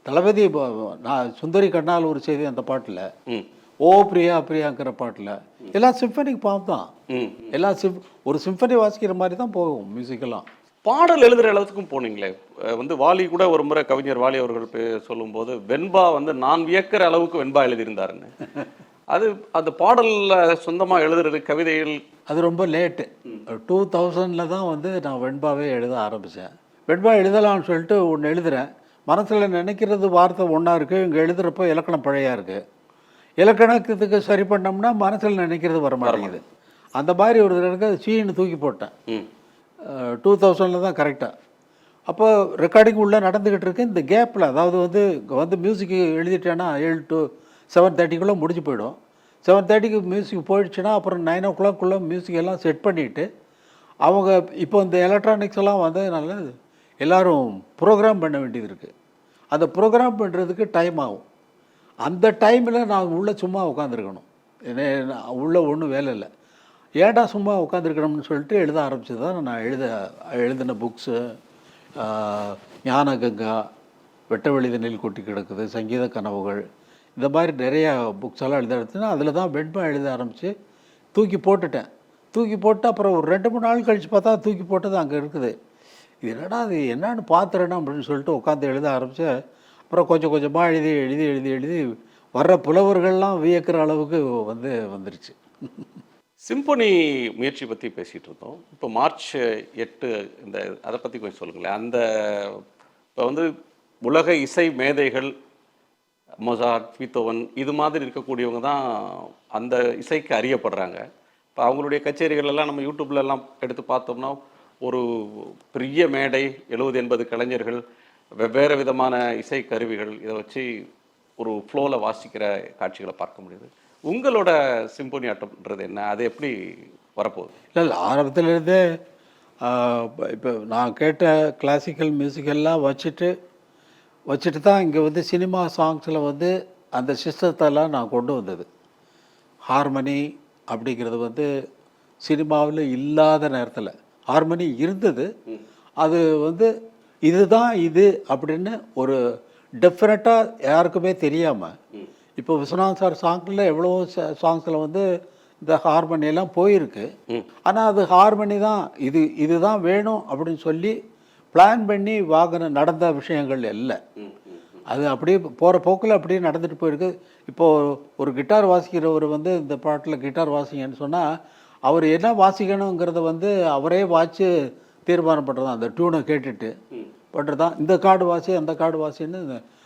தளபதி நான் சுந்தரி கண்ணால் ஒரு செய்தி அந்த பாட்டில், ம் ஓ பிரியா பிரியாங்கிற பாட்டில் எல்லாம் சிம்பனிக் பாம் தான். ம் எல்லாம் ஒரு சிம்பனி வாசிக்கிற மாதிரி தான் போகும் மியூசிக்கெல்லாம். பாடல் எழுதுகிற அளவுக்கும் போனீங்களே. வந்து வாலி கூட ஒரு முறை கவிஞர் வாலி அவர்கள் சொல்லும்போது வெண்பா வந்து நான் வியக்கிற அளவுக்கு வெண்பா எழுதியிருந்தாருன்னு. அது அந்த பாடலில் சொந்தமாக எழுதுறது கவிதைகள் அது ரொம்ப லேட்டு. 2000 தான் வந்து நான் வெண்பாவே எழுத ஆரம்பித்தேன். வெண்பா எழுதலாம்னு சொல்லிட்டு ஒன்று எழுதுகிறேன். மனசில் நினைக்கிறது வார்த்தை ஒன்றா இருக்குது, இங்கே எழுதுகிறப்போ இலக்கணம் பழையா இருக்குது. இலக்கணத்துக்கு சரி பண்ணோம்னா மனசில் நினைக்கிறது வர மாட்டேங்குது. அந்த மாதிரி ஒரு தடவை சீன்னு தூக்கி போட்டேன். 2000 தான் கரெக்டாக. அப்போ ரெக்கார்டிங் உள்ளே நடந்துக்கிட்டு இருக்கு. இந்த கேப்பில் அதாவது வந்து மியூசிக் எழுதிட்டேன்னா 7 to 7:30 முடிஞ்சு போயிடும். 7:30 மியூசிக் போயிடுச்சுன்னா அப்புறம் 9 o'clock மியூசிக் எல்லாம் செட் பண்ணிவிட்டு அவங்க இப்போ இந்த எலக்ட்ரானிக்ஸ் எல்லாம் வந்ததுனால எல்லோரும் ப்ரோக்ராம் பண்ண வேண்டியது இருக்குது. அந்த ப்ரோக்ராம் பண்ணுறதுக்கு டைம் ஆகும். அந்த டைமில் நான் உள்ளே சும்மா உட்காந்துருக்கணும். உள்ளே ஒன்றும் வேலை இல்லை. ஏன்டா சும்மா உட்காந்துருக்கணும்னு சொல்லிட்டு எழுத ஆரம்பிச்சது தான் நான் எழுதின புக்ஸு. ஞானகங்கா, வெட்ட வெளிதனில் கொட்டி கிடக்குது, சங்கீத கனவுகள், இந்த மாதிரி நிறையா புக்ஸ் எல்லாம் எழுத எடுத்துன்னா அதில் தான் வெண்பா எழுத ஆரம்பித்து தூக்கி போட்டுட்டேன். தூக்கி போட்டு அப்புறம் ஒரு 2-3 நாள் கழித்து பார்த்தா தூக்கி போட்டது அங்கே இருக்குது. இது என்னடா அது என்னான்னு பார்த்துறேன்னா அப்படின்னு சொல்லிட்டு உட்காந்து எழுத ஆரம்பித்தேன். அப்புறம் கொஞ்சம் கொஞ்சமாக எழுதி எழுதி எழுதி எழுதி வர்ற புலவர்கள்லாம் வியக்கிற அளவுக்கு வந்துருச்சு. சிம்பொனி முயற்சி பற்றி பேசிகிட்டு இருந்தோம். இப்போ March 8 இந்த அதை பற்றி கொஞ்சம் சொல்லுங்களேன். அந்த இப்போ வந்து உலக இசை மேதைகள் மொசார்ட், பீத்தோவன் இது மாதிரி இருக்கக்கூடியவங்க தான் அந்த இசைக்கு அறியப்படுறாங்க. இப்போ அவங்களுடைய கச்சேரிகள் எல்லாம் நம்ம யூடியூப்லலாம் எடுத்து பார்த்தோம்னா ஒரு பெரிய மேடை, 70-80 கலைஞர்கள், வெவ்வேறு விதமான இசை கருவிகள், இதை வச்சு ஒரு ஃப்ளோவில் வாசிக்கிற காட்சிகளை பார்க்க முடியுது. உங்களோட சிம்பொனி ஆட்டம்ன்றது என்ன? அது எப்படி வரப்போகுது? இல்லை ஆரம்பத்துலேருந்தே இப்போ நான் கேட்ட கிளாசிக்கல் மியூசிக்கெல்லாம் வச்சுட்டு தான் இங்கே வந்து சினிமா சாங்ஸில் வந்து அந்த சிஸ்டத்தெல்லாம் நான் கொண்டு வந்தது. ஹார்மனி அப்படிங்கிறது வந்து சினிமாவில் இல்லாத நேரத்தில் ஹார்மனி இருந்தது. அது வந்து இதுதான் இது அப்படின்னு ஒரு டெஃபினட்டாக யாருக்குமே தெரியாமல், இப்போ விஸ்வநாத் சார் சாங்கில் எவ்வளோ சாங்ஸில் வந்து இந்த ஹார்மனியெல்லாம் போயிருக்கு. ஆனால் அது ஹார்மனி தான், இதுதான் வேணும் அப்படின்னு சொல்லி பிளான் பண்ணி நடந்த விஷயங்கள் இல்லை. அது அப்படியே போகிற போக்கில் அப்படியே நடந்துட்டு போயிருக்கு. இப்போது ஒரு கிட்டார் வாசிக்கிறவர் வந்து இந்த பாட்டில் கிட்டார் வாசிங்கன்னு சொன்னால் அவர் என்ன வாசிக்கணுங்கிறத வந்து அவரே வாசி தீர்மானம் பண்ணுறது தான். அந்த டியூனை கேட்டுட்டு பண்ணுறது தான். இந்த கார்டு வாசி அந்த கார்டு வாசின்னு